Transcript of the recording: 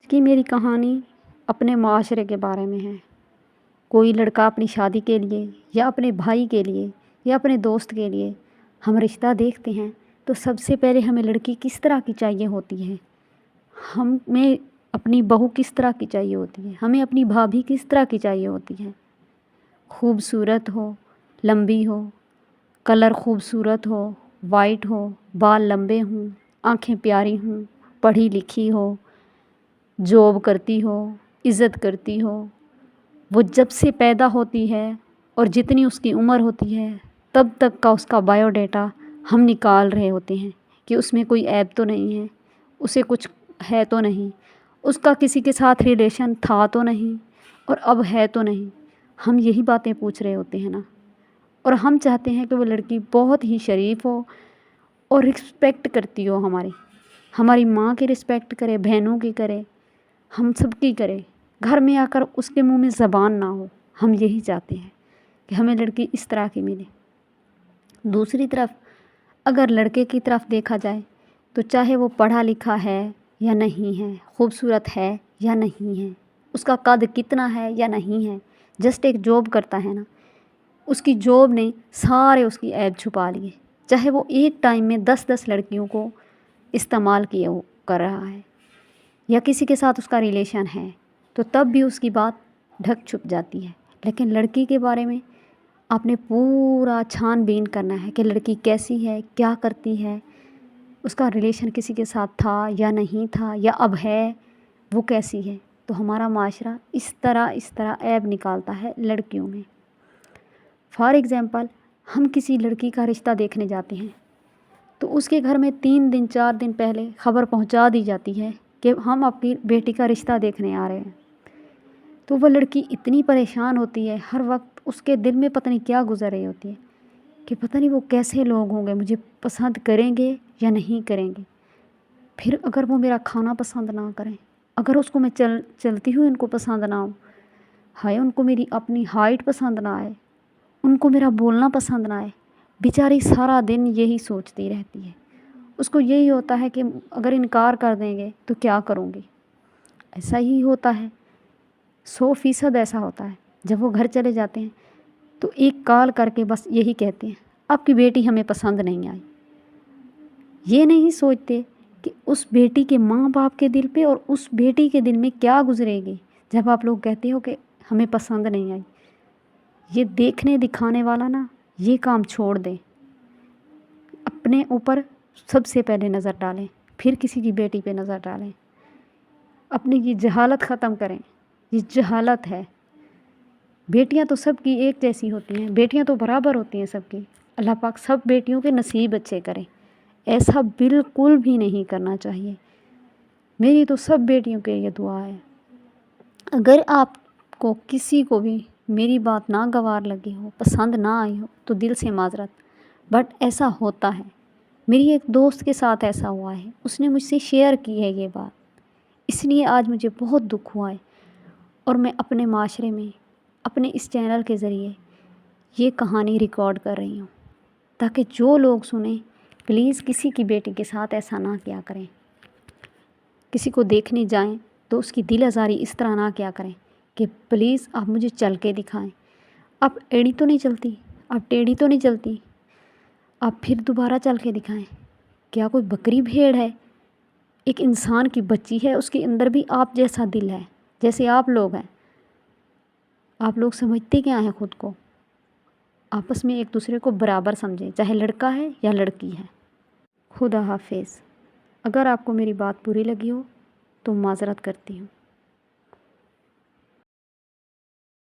کہ میری کہانی اپنے معاشرے کے بارے میں ہے۔ کوئی لڑکا اپنی شادی کے لیے یا اپنے بھائی کے لیے یا اپنے دوست کے لیے ہم رشتہ دیکھتے ہیں تو سب سے پہلے ہمیں لڑکی کس طرح کی چاہیے ہوتی ہے، ہمیں اپنی بہو کس طرح کی چاہیے ہوتی ہے، ہمیں اپنی بھابھی کس طرح کی چاہیے ہوتی ہے۔ خوبصورت ہو، لمبی ہو، کلر خوبصورت ہو، وائٹ ہو، بال لمبے ہوں، آنکھیں پیاری ہوں، پڑھی لکھی ہو، جاب کرتی ہو، عزت کرتی ہو۔ وہ جب سے پیدا ہوتی ہے اور جتنی اس کی عمر ہوتی ہے تب تک کا اس کا بایو ڈیٹا ہم نکال رہے ہوتے ہیں کہ اس میں کوئی عیب تو نہیں ہے، اسے کچھ ہے تو نہیں، اس کا کسی کے ساتھ ریلیشن تھا تو نہیں اور اب ہے تو نہیں۔ ہم یہی باتیں پوچھ رہے ہوتے ہیں نا، اور ہم چاہتے ہیں کہ وہ لڑکی بہت ہی شریف ہو اور رسپیکٹ کرتی ہو، ہماری ماں کی رسپیکٹ کرے، بہنوں کی کرے، ہم سب کی کرے، گھر میں آ کر اس کے منہ میں زبان نہ ہو۔ ہم یہی چاہتے ہیں کہ ہمیں لڑکی اس طرح کی ملے۔ دوسری طرف اگر لڑکے کی طرف دیکھا جائے تو چاہے وہ پڑھا لکھا ہے یا نہیں ہے، خوبصورت ہے یا نہیں ہے، اس کا قد کتنا ہے یا نہیں ہے، جسٹ ایک جاب کرتا ہے نا، اس کی جاب نے سارے اس کی عیب چھپا لیے، چاہے وہ ایک ٹائم میں 10 لڑکیوں کو استعمال کیے وہ کر رہا ہے یا کسی کے ساتھ اس کا ریلیشن ہے تو تب بھی اس کی بات ڈھک چھپ جاتی ہے۔ لیکن لڑکی کے بارے میں آپ نے پورا چھان بین کرنا ہے کہ لڑکی کیسی ہے، کیا کرتی ہے، اس کا ریلیشن کسی کے ساتھ تھا یا نہیں تھا یا اب ہے، وہ کیسی ہے۔ تو ہمارا معاشرہ اس طرح عیب نکالتا ہے لڑکیوں میں۔ فار ایگزامپل ہم کسی لڑکی کا رشتہ دیکھنے جاتے ہیں تو اس کے گھر میں 3 دن 4 دن پہلے خبر پہنچا دی جاتی ہے کہ ہم اپنی بیٹی کا رشتہ دیکھنے آ رہے ہیں۔ تو وہ لڑکی اتنی پریشان ہوتی ہے، ہر وقت اس کے دل میں پتہ نہیں کیا گزر رہی ہوتی ہے کہ پتہ نہیں وہ کیسے لوگ ہوں گے، مجھے پسند کریں گے یا نہیں کریں گے۔ پھر اگر وہ میرا کھانا پسند نہ کریں، اگر اس کو میں چلتی ہوئی ان کو پسند نہ ہو، ہائے ان کو میری اپنی ہائٹ پسند نہ آئے، ان کو میرا بولنا پسند نہ آئے، بیچاری سارا دن یہی سوچتی رہتی ہے۔ اس کو یہی ہوتا ہے کہ اگر انکار کر دیں گے تو کیا کروں گی۔ ایسا ہی ہوتا ہے، 100% ایسا ہوتا ہے۔ جب وہ گھر چلے جاتے ہیں تو ایک کال کر کے بس یہی کہتے ہیں، آپ کی بیٹی ہمیں پسند نہیں آئی۔ یہ نہیں سوچتے کہ اس بیٹی کے ماں باپ کے دل پہ اور اس بیٹی کے دل میں کیا گزرے گی جب آپ لوگ کہتے ہو کہ ہمیں پسند نہیں آئی۔ یہ دیکھنے دکھانے والا نا، یہ کام چھوڑ دیں، اپنے اوپر سب سے پہلے نظر ڈالیں، پھر کسی کی بیٹی پہ نظر ڈالیں، اپنی یہ جہالت ختم کریں۔ یہ جہالت ہے۔ بیٹیاں تو سب کی ایک جیسی ہوتی ہیں، بیٹیاں تو برابر ہوتی ہیں سب کی۔ اللہ پاک سب بیٹیوں کے نصیب اچھے کریں، ایسا بالکل بھی نہیں کرنا چاہیے۔ میری تو سب بیٹیوں کے لیے دعا ہے۔ اگر آپ کو کسی کو بھی میری بات ناگوار لگی ہو، پسند نہ آئی ہو تو دل سے معذرت، بٹ ایسا ہوتا ہے۔ میری ایک دوست کے ساتھ ایسا ہوا ہے، اس نے مجھ سے شیئر کی ہے یہ بات، اس لیے آج مجھے بہت دکھ ہوا ہے اور میں اپنے معاشرے میں اپنے اس چینل کے ذریعے یہ کہانی ریکارڈ کر رہی ہوں تاکہ جو لوگ سنیں پلیز کسی کی بیٹی کے ساتھ ایسا نہ کیا کریں۔ کسی کو دیکھنے جائیں تو اس کی دل آزاری اس طرح نہ کیا کریں کہ پلیز آپ مجھے چل کے دکھائیں، آپ ایڑی تو نہیں چلتی، آپ ٹیڑھی تو نہیں چلتی، آپ پھر دوبارہ چل کے دکھائیں۔ کیا کوئی بکری بھیڑ ہے؟ ایک انسان کی بچی ہے، اس کے اندر بھی آپ جیسا دل ہے جیسے آپ لوگ ہیں۔ آپ لوگ سمجھتے کیا ہیں خود کو؟ آپس میں ایک دوسرے کو برابر سمجھیں، چاہے لڑکا ہے یا لڑکی ہے۔ خدا حافظ۔ اگر آپ کو میری بات بری لگی ہو تو معذرت کرتی ہوں۔